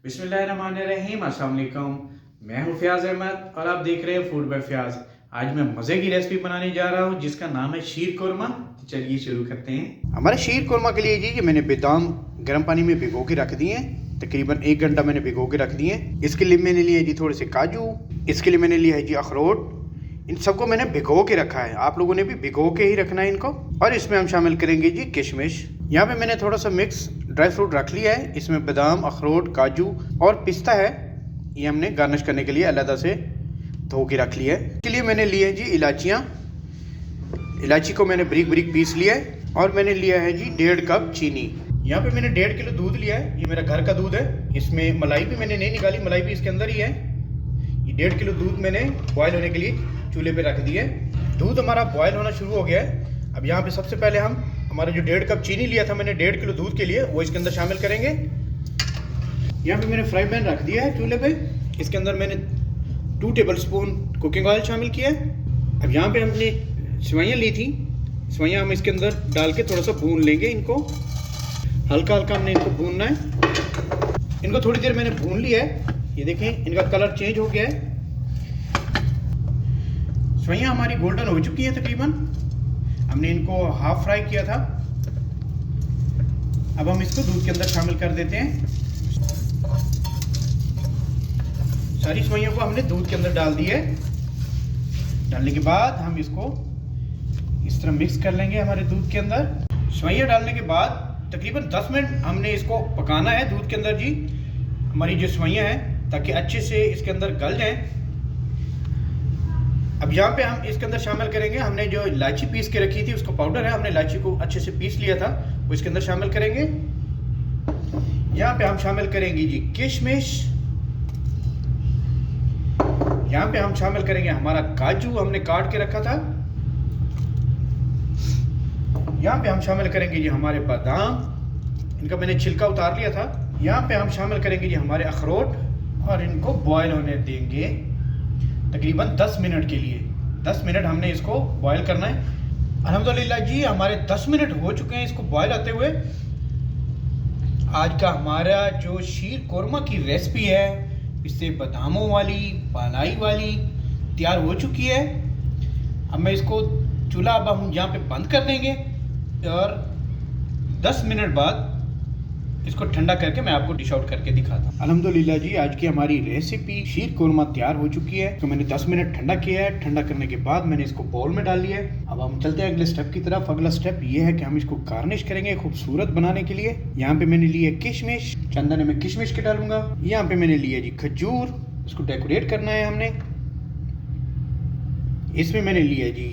बिस्मिल्लाहिर्रहमानिर्रहीम, अस्सलाम वालेकुम। मैं हूँ फ़याज़ अहमद और आप देख रहे हैं फूड बाय फ़याज़। आज मैं मज़े की रेसिपी बनाने जा रहा हूँ जिसका नाम है शीर कोरमा। तो चलिए शुरू करते हैं। हमारे शीर कोरमा के लिए जी मैंने बादाम गर्म पानी में भिगो के रख दिए हैं। तकरीबन 1 घंटा मैंने भिगो के रख दिए। इसके लिए मैंने लिए जी थोड़े से काजू, इसके लिए मैंने लिया है जी अखरोट। इन सबको मैंने भिगो के रखा है, आप लोगों ने भी भिगो के ही रखना है इनको। और इसमें हम शामिल करेंगे जी किशमिश। यहाँ पे मैंने थोड़ा सा मिक्स ड्राई फ्रूट रख लिया है। इसमें बादाम, अखरोट, काजू और पिस्ता है। ये हमने गार्निश करने के लिए अलग से धो के रख लिया है। इसके लिए मैंने लिए जी इलायचियाँ। इलायची को मैंने बारीक बारीक पीस लिया है। और मैंने लिया है जी 1.5 कप चीनी। यहाँ पे मैंने 1.5 किलो दूध लिया है। ये मेरा घर का दूध है। इसमें मलाई भी मैंने नहीं निकाली, मलाई भी इसके अंदर ही है। ये 1.5 किलो दूध मैंने बॉयल होने के लिए चूल्हे पे रख दिया है। दूध हमारा बॉयल होना शुरू हो गया है। अब यहाँ पे सबसे पहले हम हमारा जो 1.5 कप चीनी लिया था मैंने 1.5 किलो दूध के लिए, वो इसके अंदर शामिल करेंगे। यहाँ पे मैंने फ्राई पैन रख दिया है चूल्हे पे। इसके अंदर मैंने 2 टेबल स्पून कुकिंग ऑयल शामिल किया है। अब यहाँ पे हमने सेवइयाँ ली थी, सेवइयाँ हम इसके अंदर डाल के थोड़ा सा भून लेंगे। इनको हल्का हल्का हमने इनको भूनना है। इनको थोड़ी देर मैंने भून लिया है। ये देखें इनका कलर चेंज हो गया है। सेवइयाँ हमारी गोल्डन हो चुकी है तकरीबन। हमने इनको हाफ फ्राई किया था। अब हम इसको दूध के अंदर शामिल कर देते हैं। सारी सेवइयों को हमने दूध के अंदर डाल दी है। डालने के बाद हम इसको इस तरह मिक्स कर लेंगे हमारे दूध के अंदर। सेवइयाँ डालने के बाद तकरीबन 10 मिनट हमने इसको पकाना है दूध के अंदर जी, हमारी जो सेवइयाँ हैं, ताकि अच्छे से इसके अंदर गल जाएं। अब यहाँ पे हम इसके अंदर शामिल करेंगे, हमने जो इलायची पीस के रखी थी उसको पाउडर है, हमने इलायची को अच्छे से पीस लिया था, वो इसके अंदर शामिल करेंगे। यहाँ पे हम शामिल करेंगे जी किशमिश। यहाँ पे हम शामिल करेंगे हमारा काजू, हमने काट के रखा था। यहाँ पे हम शामिल करेंगे जी हमारे बादाम, इनका मैंने छिलका उतार लिया था। यहाँ पे हम शामिल करेंगे जी हमारे अखरोट और इनको बॉयल होने देंगे तकरीबन 10 मिनट के लिए। 10 मिनट हमने इसको बॉयल करना है। अल्हम्दुलिल्लाह जी हमारे 10 मिनट हो चुके हैं इसको बॉयल आते हुए। आज का हमारा जो शीर कोरमा की रेसिपी है, इससे बादामों वाली, मलाई वाली तैयार हो चुकी है। अब मैं इसको चूल्हा अब हम यहाँ पे बंद कर देंगे और 10 मिनट बाद इसको ठंडा करके मैं आपको डिश आउट करके दिखाता हूँ। अल्हम्दुलिल्लाह जी आज की हमारी रेसिपी शीर कोरमा तैयार हो चुकी है। तो मैंने 10 मिनट ठंडा किया है। ठंडा करने के बाद मैंने इसको बाउल में डाल लिया है। अब हम चलते हैं अगले स्टेप की तरफ। अगला स्टेप ये है कि हम इसको गार्निश करेंगे खूबसूरत बनाने के लिए। यहाँ पे मैंने लिया किशमिश, चंदन में किशमिश के डालूंगा। यहाँ पे मैंने लिया जी खजूर, इसको डेकोरेट करना है हमने। इसमें मैंने लिया जी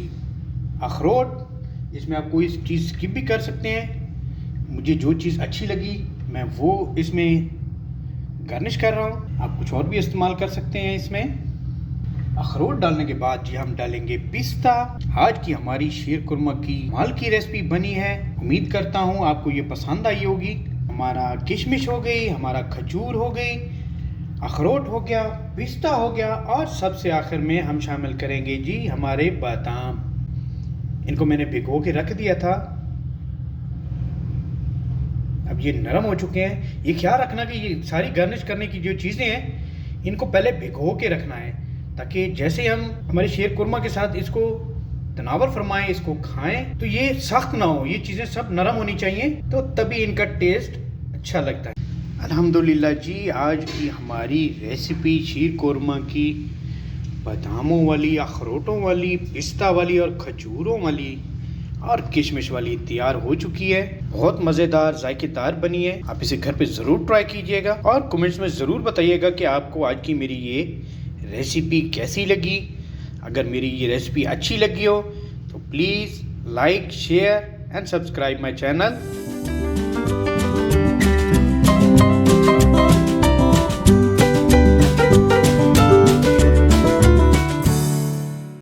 अखरोट, इसमें आप कोई चीज़ स्किप भी कर सकते हैं। मुझे जो चीज़ अच्छी लगी मैं वो इसमें गार्निश कर रहा हूँ। आप कुछ और भी इस्तेमाल कर सकते हैं इसमें। अखरोट डालने के बाद जी हम डालेंगे पिस्ता। आज की हमारी शीर कुरमा की माल की रेसिपी बनी है। उम्मीद करता हूँ आपको ये पसंद आई होगी। हमारा किशमिश हो गई, हमारा खजूर हो गई, अखरोट हो गया, पिस्ता हो गया और सबसे आखिर में हम शामिल करेंगे जी हमारे बादाम। इनको मैंने भिगो के रख दिया था। अब ये नरम हो चुके हैं। ये ख्याल रखना कि ये सारी गार्निश करने की जो चीज़ें हैं इनको पहले भिगो के रखना है, ताकि जैसे हम हमारे शीर कुरमा के साथ इसको तनावर फरमाएं, इसको खाएं तो ये सख्त ना हो। ये चीज़ें सब नरम होनी चाहिए, तो तभी इनका टेस्ट अच्छा लगता है। अल्हम्दुलिल्लाह जी आज की हमारी रेसिपी शीर कुरमा की बादामों वाली, अखरोटों वाली, पिस्ता वाली और खजूरों वाली और किशमिश वाली तैयार हो चुकी है। बहुत मज़ेदार, जायकेदार बनी है। आप इसे घर पे ज़रूर ट्राई कीजिएगा और कमेंट्स में ज़रूर बताइएगा कि आपको आज की मेरी ये रेसिपी कैसी लगी। अगर मेरी ये रेसिपी अच्छी लगी हो तो please like, share and subscribe my channel.